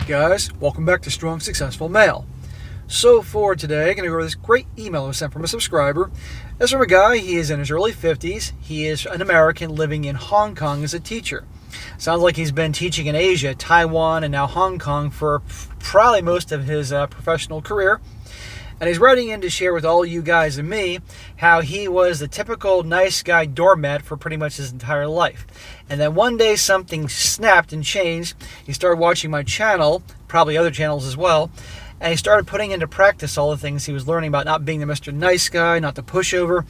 guys, welcome back to Strong Successful Male. So for today, I'm going to go over this great email I was sent from a subscriber. It's from a guy. He is in his early 50s. He is an American living in Hong Kong as a teacher. Sounds like he's been teaching in Asia, Taiwan, and now Hong Kong for probably most of his professional career. And he's writing in to share with all you guys and me how he was the typical nice guy doormat for pretty much his entire life. And then one day something snapped and changed. He started watching my channel, probably other channels as well, and he started putting into practice all the things he was learning about not being the Mr. Nice Guy, not the pushover.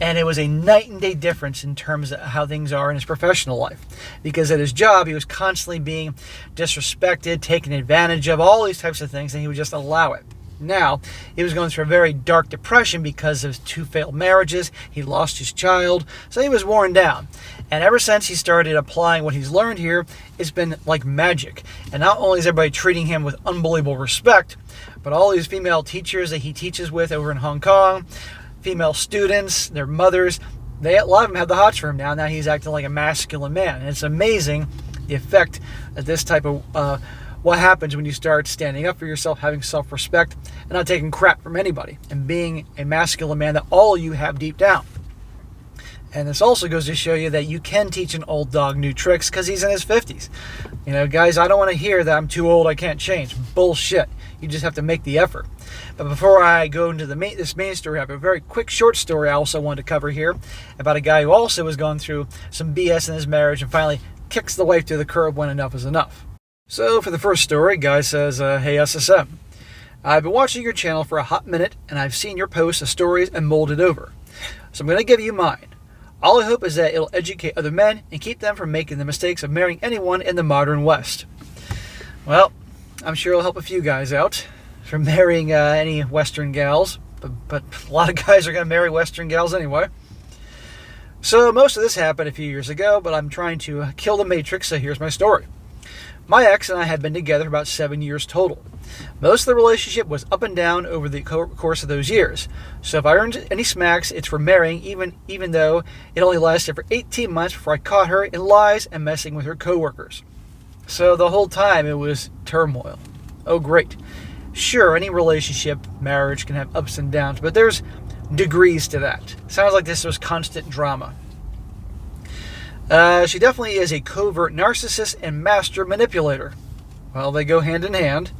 And it was a night and day difference in terms of how things are in his professional life. Because at his job, he was constantly being disrespected, taken advantage of, all these types of things, and he would just allow it. Now, he was going through a very dark depression because of 2 failed marriages. He lost his child, so he was worn down. And ever since he started applying what he's learned here, it's been like magic. And not only is everybody treating him with unbelievable respect, but all these female teachers that he teaches with over in Hong Kong, female students, their mothers, a lot of them have the hots for him now. Now he's acting like a masculine man. And it's amazing the effect that this type of what happens when you start standing up for yourself, having self-respect, and not taking crap from anybody, and being a masculine man that all you have deep down. And this also goes to show you that you can teach an old dog new tricks because he's in his 50s. You know, guys, I don't want to hear that I'm too old, I can't change. Bullshit. You just have to make the effort. But before I go into this main story, I have a very quick short story I also wanted to cover here about a guy who also has gone through some BS in his marriage and finally kicks the wife to the curb when enough is enough. So for the first story, guy says, hey SSM, I've been watching your channel for a hot minute and I've seen your posts of stories and molded over. So I'm going to give you mine. All I hope is that it'll educate other men and keep them from making the mistakes of marrying anyone in the modern West. Well, I'm sure it'll help a few guys out from marrying any Western gals, but a lot of guys are going to marry Western gals anyway. So most of this happened a few years ago, but I'm trying to kill the matrix, so here's my story. My ex and I had been together for about 7 years total. Most of the relationship was up and down over the course of those years. So if I earned any smacks, it's for marrying, even though it only lasted for 18 months before I caught her in lies and messing with her coworkers. So the whole time it was turmoil. Oh great. Sure, any relationship, marriage can have ups and downs, but there's degrees to that. Sounds like this was constant drama. She definitely is a covert narcissist and master manipulator. Well, they go hand in hand.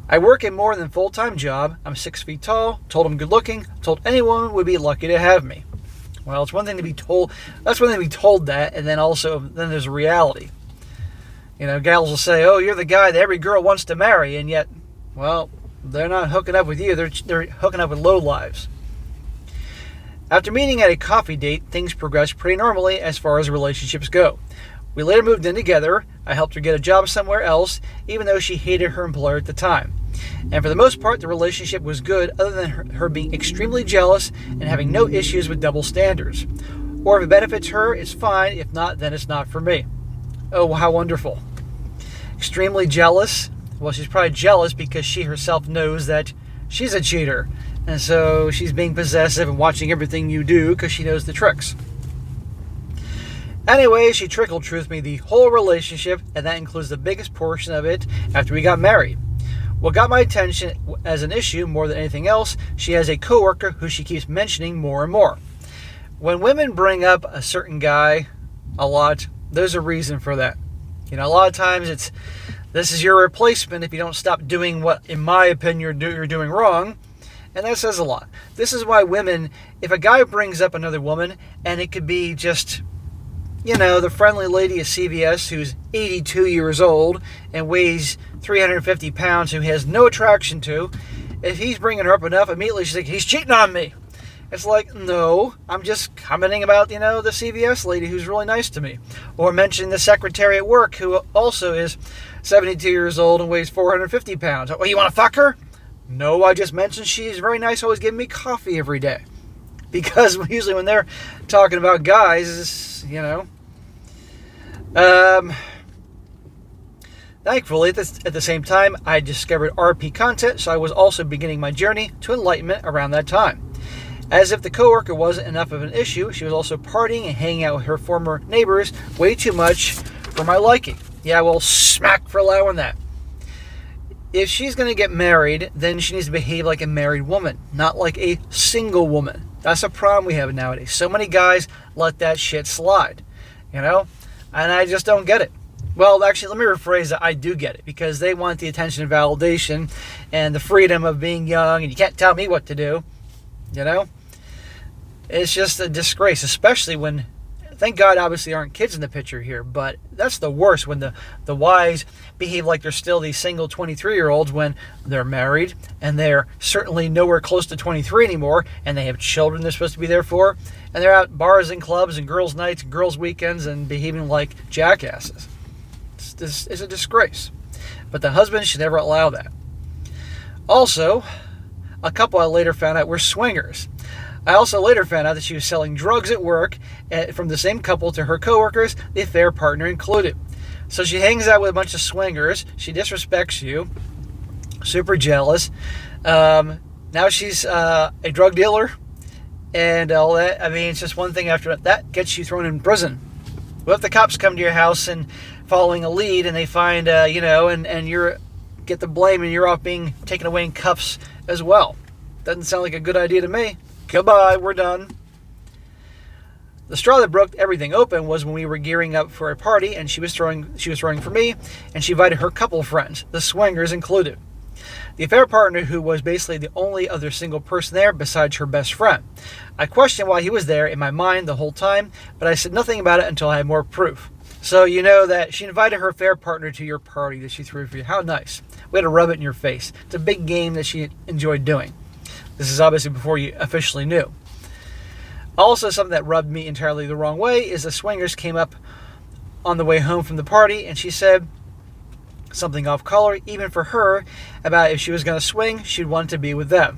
I work a more than full-time job. I'm 6 feet tall, told I'm good looking, told anyone would be lucky to have me. Well, it's one thing to be told, that's one thing to be told that, and then there's a reality. You know, gals will say, oh, you're the guy that every girl wants to marry, and yet, well, they're not hooking up with you, they're hooking up with lowlives. After meeting at a coffee date, things progressed pretty normally as far as relationships go. We later moved in together. I helped her get a job somewhere else, even though she hated her employer at the time. And for the most part, the relationship was good, other than her being extremely jealous and having no issues with double standards. Or if it benefits her, it's fine. If not, then it's not for me. Oh, how wonderful. Extremely jealous? Well, she's probably jealous because she herself knows that she's a cheater. And so she's being possessive and watching everything you do because she knows the tricks. Anyway, she trickle-truthed me the whole relationship, and that includes the biggest portion of it after we got married. What got my attention as an issue more than anything else, she has a coworker who she keeps mentioning more and more. When women bring up a certain guy a lot, there's a reason for that. You know, a lot of times it's, this is your replacement if you don't stop doing what, in my opinion, you're doing wrong. And that says a lot. This is why women, if a guy brings up another woman, and it could be just, you know, the friendly lady at CVS who's 82 years old and weighs 350 pounds, who has no attraction to, if he's bringing her up enough, immediately she's like, he's cheating on me. It's like, no, I'm just commenting about, you know, the CVS lady who's really nice to me. Or mentioning the secretary at work who also is 72 years old and weighs 450 pounds. Oh, you want to fuck her? No, I just mentioned she's very nice, always giving me coffee every day. Because usually when they're talking about guys, you know. Thankfully, at the same time, I discovered RP content, so I was also beginning my journey to enlightenment around that time. As if the coworker wasn't enough of an issue, she was also partying and hanging out with her former neighbors way too much for my liking. Yeah, well, smack for allowing that. if she's going to get married, then she needs to behave like a married woman, not like a single woman. That's a problem we have nowadays. So many guys let that shit slide, you know? And I just don't get it. Well, actually, let me rephrase that. I do get it, because they want the attention and validation and the freedom of being young, and you can't tell me what to do, you know? It's just a disgrace, especially when, thank God, obviously aren't kids in the picture here, but that's the worst, when the wives behave like they're still these single 23-year-olds when they're married, and they're certainly nowhere close to 23 anymore, and they have children they're supposed to be there for, and they're out bars and clubs and girls' nights and girls' weekends and behaving like jackasses. This is a disgrace. But the husband should never allow that. Also, a couple I later found out were swingers. I also later found out that she was selling drugs at work from the same couple to her coworkers, the affair partner included. So she hangs out with a bunch of swingers. She disrespects you. Super jealous. Now she's a drug dealer and all that. I mean, it's just one thing after that gets you thrown in prison. What if the cops come to your house and following a lead, and they find, and you get the blame, and you're off being taken away in cuffs as well? Doesn't sound like a good idea to me. Goodbye, we're done. The straw that broke everything open was when we were gearing up for a party, and she was throwing for me, and she invited her couple friends, the swingers included. The affair partner, who was basically the only other single person there besides her best friend. I questioned why he was there in my mind the whole time, but I said nothing about it until I had more proof. So you know that she invited her affair partner to your party that she threw for you. How nice. We had to rub it in your face. It's a big game that she enjoyed doing. This is obviously before you officially knew. Also, something that rubbed me entirely the wrong way is the swingers came up on the way home from the party, and she said something off color, even for her, about if she was going to swing, she'd want to be with them.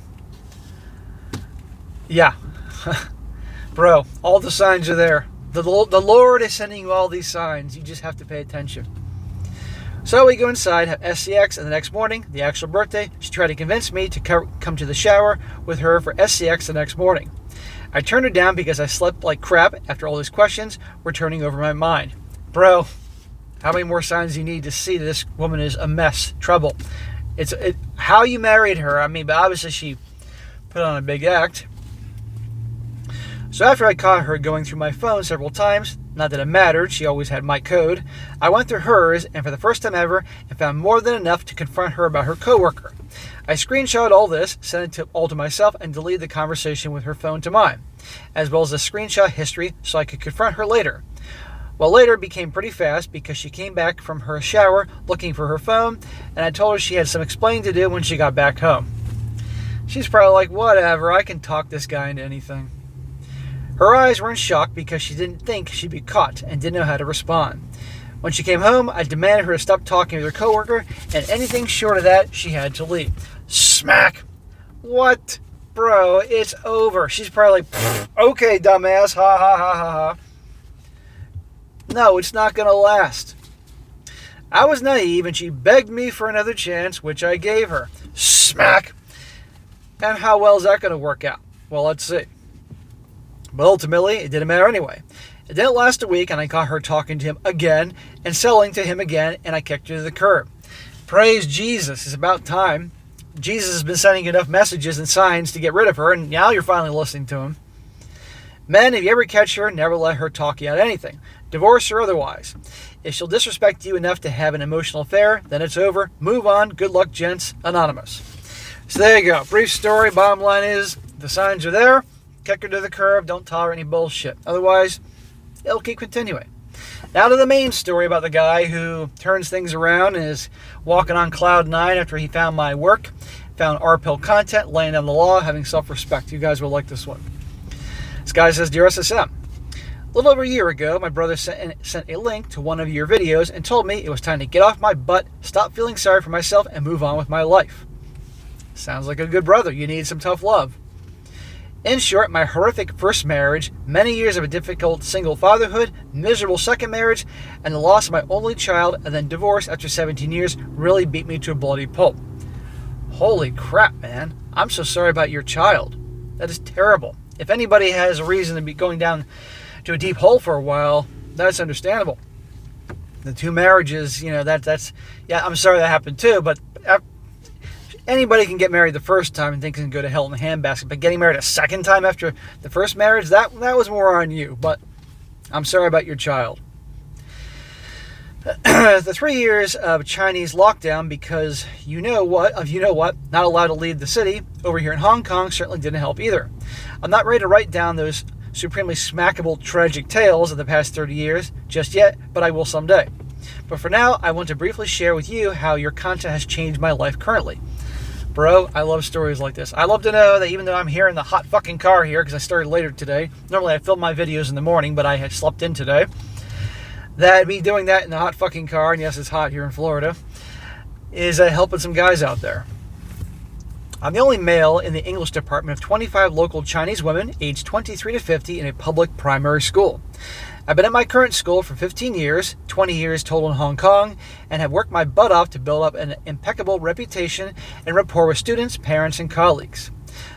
Yeah. Bro, all the signs are there. The Lord is sending you all these signs. You just have to pay attention. So we go inside, have SCX, and the next morning, the actual birthday, she tried to convince me to come to the shower with her for SCX the next morning. I turned her down because I slept like crap after all these questions were turning over my mind. Bro, how many more signs do you need to see that this woman is a mess, trouble? It's how you married her. I mean, but obviously she put on a big act. So after I caught her going through my phone several times, not that it mattered, she always had my code, I went through hers, and for the first time ever, I found more than enough to confront her about her coworker. I screenshot all this, sent it all to myself, and deleted the conversation with her phone to mine, as well as the screenshot history so I could confront her later. Well, later it became pretty fast because she came back from her shower looking for her phone, and I told her she had some explaining to do when she got back home. She's probably like, whatever, I can talk this guy into anything. Her eyes were in shock because she didn't think she'd be caught and didn't know how to respond. When she came home, I demanded her to stop talking with her coworker, and anything short of that, she had to leave. Smack! What? Bro, it's over. She's probably like, okay, dumbass, ha ha ha ha ha. No, it's not going to last. I was naive, and she begged me for another chance, which I gave her. Smack! And how well is that going to work out? Well, let's see. But ultimately, it didn't matter anyway. It didn't last a week, and I caught her talking to him again and selling to him again, and I kicked her to the curb. Praise Jesus. It's about time. Jesus has been sending enough messages and signs to get rid of her, and now you're finally listening to him. Men, if you ever catch her, never let her talk you out of anything, divorce or otherwise. If she'll disrespect you enough to have an emotional affair, then it's over. Move on. Good luck, gents. Anonymous. So there you go. Brief story. Bottom line is, the signs are there. Kick her to the curb. Don't tolerate any bullshit. Otherwise, it'll keep continuing. Now to the main story about the guy who turns things around and is walking on cloud 9 after he found my work, found R-Pill content, laying down the law, having self-respect. You guys will like this one. This guy says, Dear SSM, a little over a year ago, my brother sent a link to one of your videos and told me it was time to get off my butt, stop feeling sorry for myself, and move on with my life. Sounds like a good brother. You need some tough love. In short, my horrific first marriage, many years of a difficult single fatherhood, miserable second marriage, and the loss of my only child, and then divorce after 17 years really beat me to a bloody pulp. Holy crap, man. I'm so sorry about your child. That is terrible. If anybody has a reason to be going down to a deep hole for a while, that's understandable. The two marriages, that's, yeah, I'm sorry that happened too, but Anybody can get married the first time and think they can go to hell in a handbasket, but getting married a second time after the first marriage, that was more on you. But I'm sorry about your child. The 3 years of Chinese lockdown because you know what, not allowed to leave the city over here in Hong Kong certainly didn't help either. I'm not ready to write down those supremely smackable tragic tales of the past 30 years just yet, but I will someday. But for now, I want to briefly share with you how your content has changed my life currently. Bro, I love stories like this. I love to know that even though I'm here in the hot fucking car here, because I started later today, normally I film my videos in the morning, but I had slept in today, that me doing that in the hot fucking car, and yes, it's hot here in Florida, is helping some guys out there. I'm the only male in the English department of 25 local Chinese women aged 23 to 50 in a public primary school. I've been at my current school for 15 years, 20 years total in Hong Kong, and have worked my butt off to build up an impeccable reputation and rapport with students, parents, and colleagues.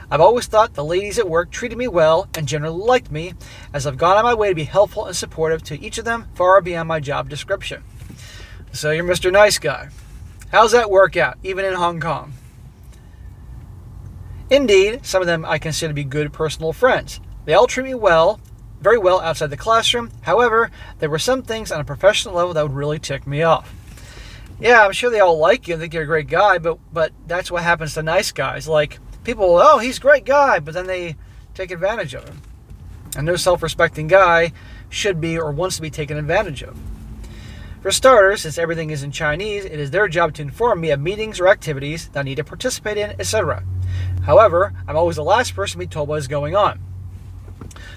I've always thought the ladies at work treated me well and generally liked me, as I've gone on my way to be helpful and supportive to each of them far beyond my job description. So you're Mr. Nice Guy. How's that work out, even in Hong Kong? Indeed, some of them I consider to be good personal friends. They all treat me well, very well outside the classroom. However, there were some things on a professional level that would really tick me off. Yeah, I'm sure they all like you and think you're a great guy, but that's what happens to nice guys. Like, people, oh, he's a great guy, but then they take advantage of him. And no self-respecting guy should be or wants to be taken advantage of. For starters, since everything is in Chinese, it is their job to inform me of meetings or activities that I need to participate in, etc. However, I'm always the last person to be told what is going on.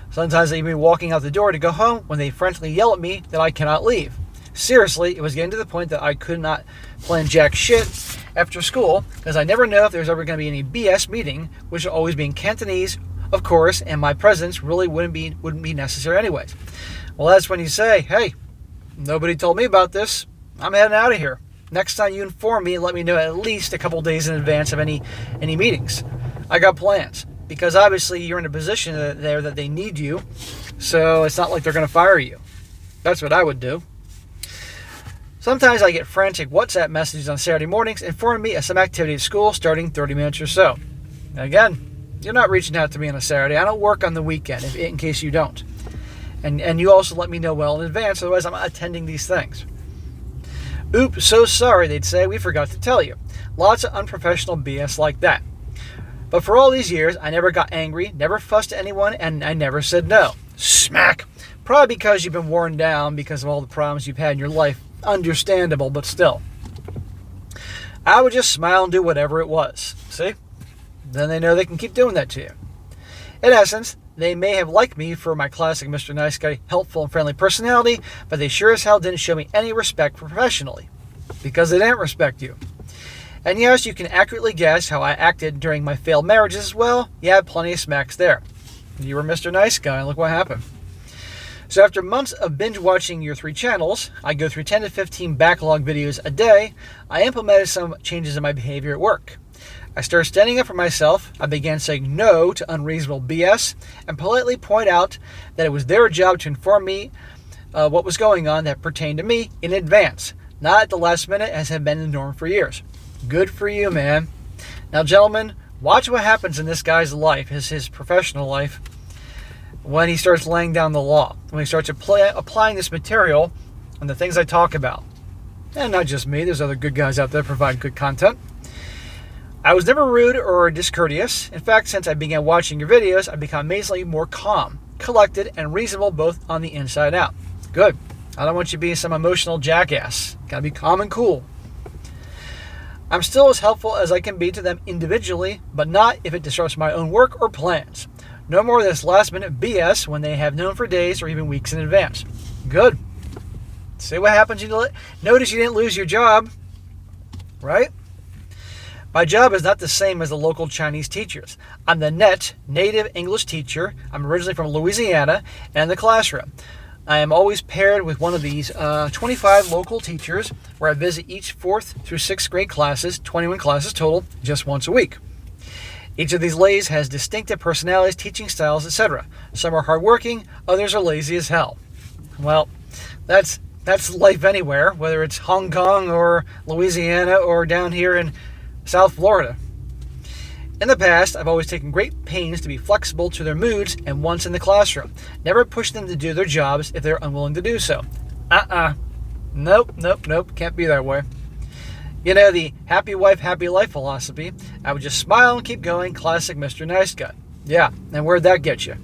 Sometimes they even be walking out the door to go home when they frantically yell at me that I cannot leave. Seriously, it was getting to the point that I could not plan jack shit after school, because I never know if there's ever going to be any BS meeting, which will always be in Cantonese, of course, and my presence really wouldn't be necessary anyways. Well, that's when you say, hey, nobody told me about this. I'm heading out of here. Next time you inform me, let me know at least a couple days in advance of any meetings. I got plans, because obviously you're in a position there that they need you, so it's not like they're going to fire you. That's what I would do. Sometimes I get frantic WhatsApp messages on Saturday mornings informing me of some activity at school starting 30 minutes or so. Again, you're not reaching out to me on a Saturday. I don't work on the weekend, in case you don't. And you also let me know well in advance, otherwise I'm not attending these things. Oops, so sorry, they'd say, we forgot to tell you. Lots of unprofessional BS like that. But for all these years, I never got angry, never fussed at anyone, and I never said no. Smack! Probably because you've been worn down because of all the problems you've had in your life. Understandable, but still. I would just smile and do whatever it was. See? Then they know they can keep doing that to you. In essence, they may have liked me for my classic Mr. Nice Guy, helpful and friendly personality, but they sure as hell didn't show me any respect professionally. Because they didn't respect you. And yes, you can accurately guess how I acted during my failed marriages as well. Yeah, plenty of smacks there. You were Mr. Nice Guy, and look what happened. So after months of binge watching your 3 channels, I go through 10 to 15 backlog videos a day. I implemented some changes in my behavior at work. I started standing up for myself. I began saying no to unreasonable BS and politely point out that it was their job to inform me what was going on that pertained to me in advance, not at the last minute as had been the norm for years. Good for you, man. Now, gentlemen, watch what happens in this guy's life, his professional life, when he starts laying down the law, when he starts applying this material and the things I talk about. And not just me, there's other good guys out there that provide good content. I was never rude or discourteous. In fact, since I began watching your videos, I've become amazingly more calm, collected, and reasonable both on the inside and out. Good. I don't want you being some emotional jackass. Gotta be calm and cool. I'm still as helpful as I can be to them individually, but not if it disrupts my own work or plans. No more of this last-minute BS when they have known for days or even weeks in advance. Good. See what happens. Notice you didn't lose your job, right? My job is not the same as the local Chinese teachers. I'm the native English teacher. I'm originally from Louisiana and in the classroom. I am always paired with one of these 25 local teachers where I visit each 4th through 6th grade classes, 21 classes total, just once a week. Each of these ladies has distinctive personalities, teaching styles, etc. Some are hardworking, others are lazy as hell. Well, that's life anywhere, whether it's Hong Kong or Louisiana or down here in South Florida. In the past, I've always taken great pains to be flexible to their moods and wants in the classroom. Never push them to do their jobs if they're unwilling to do so. Nope. Can't be that way. You know, the happy wife, happy life philosophy. I would just smile and keep going. Classic Mr. Nice Guy. Yeah, and where'd that get you?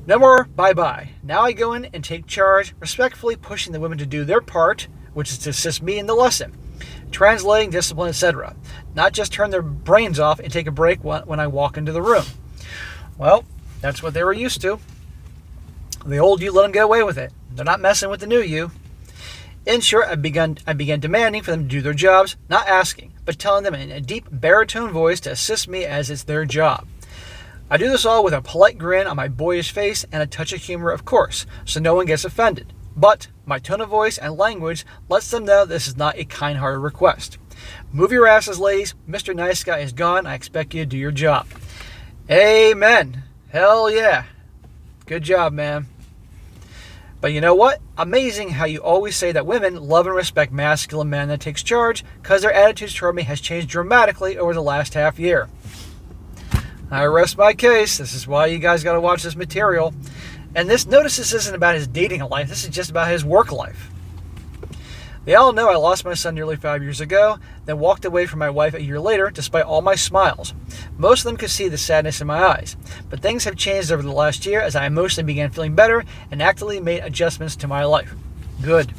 No more bye-bye. Now I go in and take charge, respectfully pushing the women to do their part, which is to assist me in the lesson, translating, discipline, etc. Not just turn their brains off and take a break when I walk into the room. Well, that's what they were used to. The old you let them get away with it. They're not messing with the new you. In short, I began demanding for them to do their jobs, not asking, but telling them in a deep baritone voice to assist me as it's their job. I do this all with a polite grin on my boyish face and a touch of humor, of course, so no one gets offended. But my tone of voice and language lets them know this is not a kind-hearted request. Move your asses, ladies. Mr. Nice Guy is gone. I expect you to do your job. Amen. Hell yeah. Good job, man. But you know what? Amazing how you always say that women love and respect masculine men that takes charge, because their attitudes toward me has changed dramatically over the last half year. I rest my case. This is why you guys got to watch this material. And notice this isn't about his dating life. This is just about his work life. They all know I lost my son nearly 5 years ago, then walked away from my wife a year later, despite all my smiles. Most of them could see the sadness in my eyes. But things have changed over the last year as I emotionally began feeling better and actively made adjustments to my life. Good.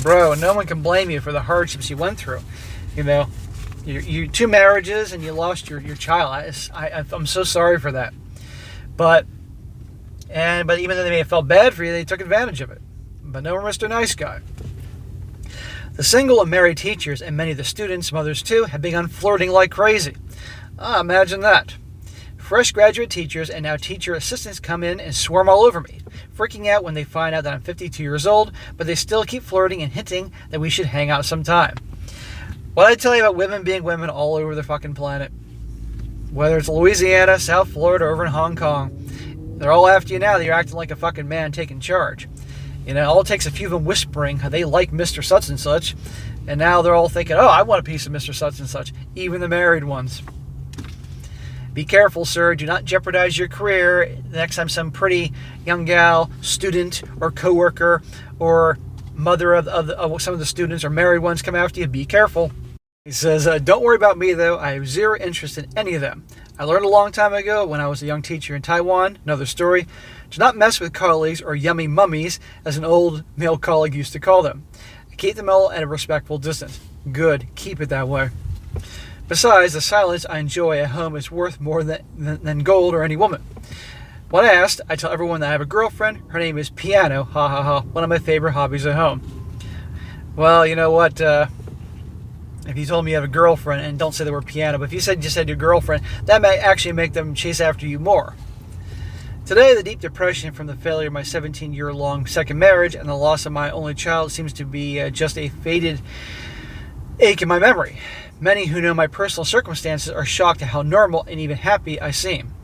Bro, no one can blame you for the hardships you went through. You know, you 2 marriages and you lost your child. I'm so sorry for that. But even though they may have felt bad for you, they took advantage of it. But no, Mr. Nice Guy. The single and married teachers and many of the students, mothers too, have begun flirting like crazy. Imagine that. Fresh graduate teachers and now teacher assistants come in and swarm all over me, freaking out when they find out that I'm 52 years old, but they still keep flirting and hinting that we should hang out sometime. What I tell you about women being women all over the fucking planet. Whether it's Louisiana, South Florida, or over in Hong Kong, they're all after you now that you're acting like a fucking man taking charge. You know, all it takes a few of them whispering how they like Mr. Such and Such, and now they're all thinking, oh, I want a piece of Mr. Such and Such, even the married ones. Be careful, sir. Do not jeopardize your career. The next time some pretty young gal, student, or coworker, or mother of some of the students or married ones come after you, be careful. He says, don't worry about me, though. I have zero interest in any of them. I learned a long time ago when I was a young teacher in Taiwan, another story, to not mess with colleagues or yummy mummies, as an old male colleague used to call them. Keep them all at a respectful distance. Good. Keep it that way. Besides, the silence I enjoy at home is worth more than gold or any woman. When asked, I tell everyone that I have a girlfriend. Her name is piano. Ha ha ha. One of my favorite hobbies at home. Well, you know what? If you told me you have a girlfriend, and don't say the word piano, but if you just said your girlfriend, that might actually make them chase after you more. Today, the deep depression from the failure of my 17-year-long second marriage and the loss of my only child seems to be just a faded ache in my memory. Many who know my personal circumstances are shocked at how normal and even happy I seem.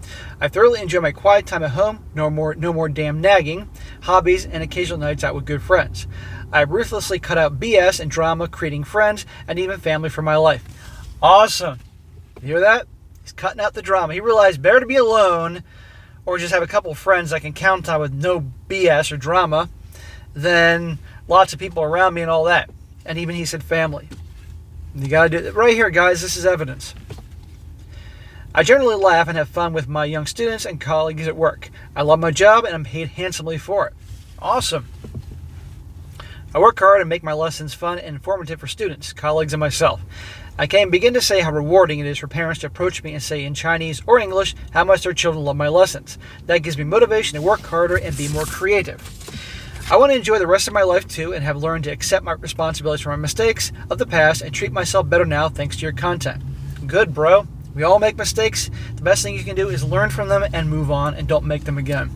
I thoroughly enjoy my quiet time at home, no more damn nagging, hobbies, and occasional nights out with good friends. I ruthlessly cut out BS and drama, creating friends and even family for my life. Awesome. You hear that? He's cutting out the drama. He realized better to be alone or just have a couple of friends I can count on with no BS or drama than lots of people around me and all that. And even he said family. You got to do it right here, guys. This is evidence. I generally laugh and have fun with my young students and colleagues at work. I love my job and I'm paid handsomely for it. Awesome. I work hard and make my lessons fun and informative for students, colleagues, and myself. I can't begin to say how rewarding it is for parents to approach me and say in Chinese or English how much their children love my lessons. That gives me motivation to work harder and be more creative. I want to enjoy the rest of my life too and have learned to accept my responsibilities for my mistakes of the past and treat myself better now thanks to your content. Good, bro. We all make mistakes. The best thing you can do is learn from them and move on and don't make them again.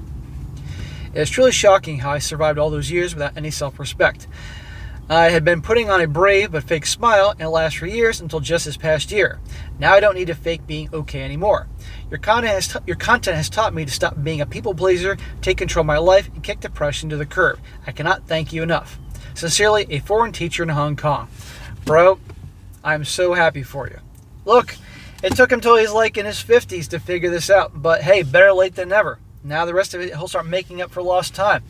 It is truly shocking how I survived all those years without any self-respect. I had been putting on a brave but fake smile and it lasted for years until just this past year. Now I don't need to fake being okay anymore. Your content has taught me to stop being a people pleaser, take control of my life, and kick depression to the curb. I cannot thank you enough. Sincerely, a foreign teacher in Hong Kong. Bro, I'm so happy for you. Look, it took him till he's like in his 50s to figure this out. But hey, better late than never. Now the rest of it, he'll start making up for lost time.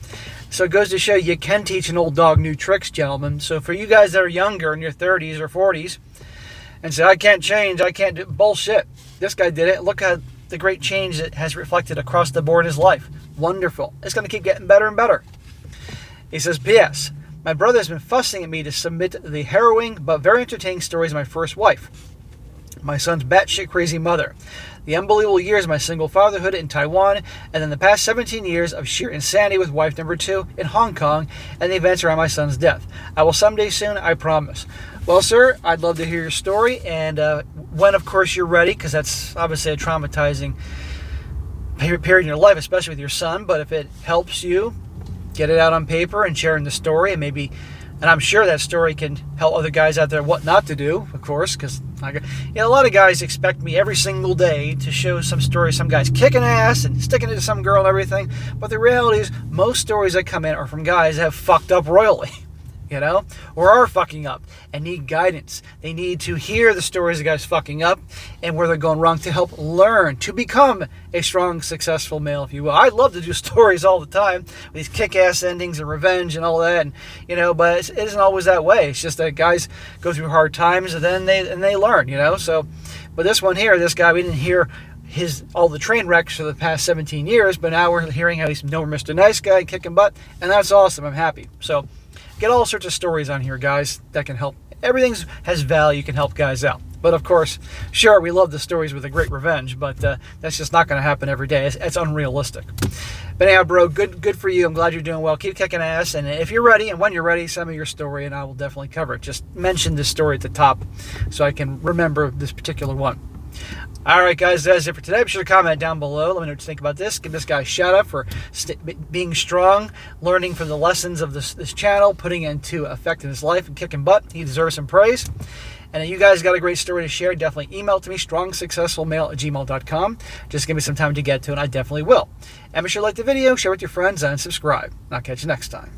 So it goes to show you can teach an old dog new tricks, gentlemen. So for you guys that are younger, in your 30s or 40s, and say, I can't change, I can't do, bullshit. This guy did it. Look at the great change it has reflected across the board in his life. Wonderful. It's going to keep getting better and better. He says, P.S. My brother has been fussing at me to submit the harrowing but very entertaining stories of my first wife, my son's batshit crazy mother, the unbelievable years of my single fatherhood in Taiwan, and then the past 17 years of sheer insanity with wife number 2 in Hong Kong, and the events around my son's death. I will someday soon, I promise. Well, sir, I'd love to hear your story, and when, of course, you're ready, because that's obviously a traumatizing period in your life, especially with your son, but if it helps you, get it out on paper and sharing the story, and maybe, and I'm sure that story can help other guys out there what not to do, of course, because a lot of guys expect me every single day to show some story, some guys kicking ass and sticking it to some girl and everything, but the reality is most stories that come in are from guys that have fucked up royally. Or are fucking up and need guidance. They need to hear the stories of guys fucking up and where they're going wrong to help learn to become a strong, successful male, if you will. I love to do stories all the time, these kick-ass endings and revenge and all that, and but it isn't always that way. It's just that guys go through hard times and then they learn, So, but this one here, this guy, we didn't hear all the train wrecks for the past 17 years, but now we're hearing how he's Mr. Nice Guy, kicking butt, and that's awesome. I'm happy. So, get all sorts of stories on here, guys, that can help. Everything has value, can help guys out. But of course, sure, we love the stories with a great revenge, but that's just not going to happen every day. It's unrealistic. But anyhow, bro, good for you. I'm glad you're doing well. Keep kicking ass. And if you're ready, and when you're ready, send me your story, and I will definitely cover it. Just mention this story at the top so I can remember this particular one. All right, guys, that's it for today. Be sure to comment down below. Let me know what you think about this. Give this guy a shout out for being strong, learning from the lessons of this channel, putting it into effect in his life, and kicking butt. He deserves some praise. And if you guys got a great story to share, definitely email it to me, strongsuccessfulmale@gmail.com. Just give me some time to get to it, and I definitely will. And be sure to like the video, share with your friends, and subscribe. I'll catch you next time.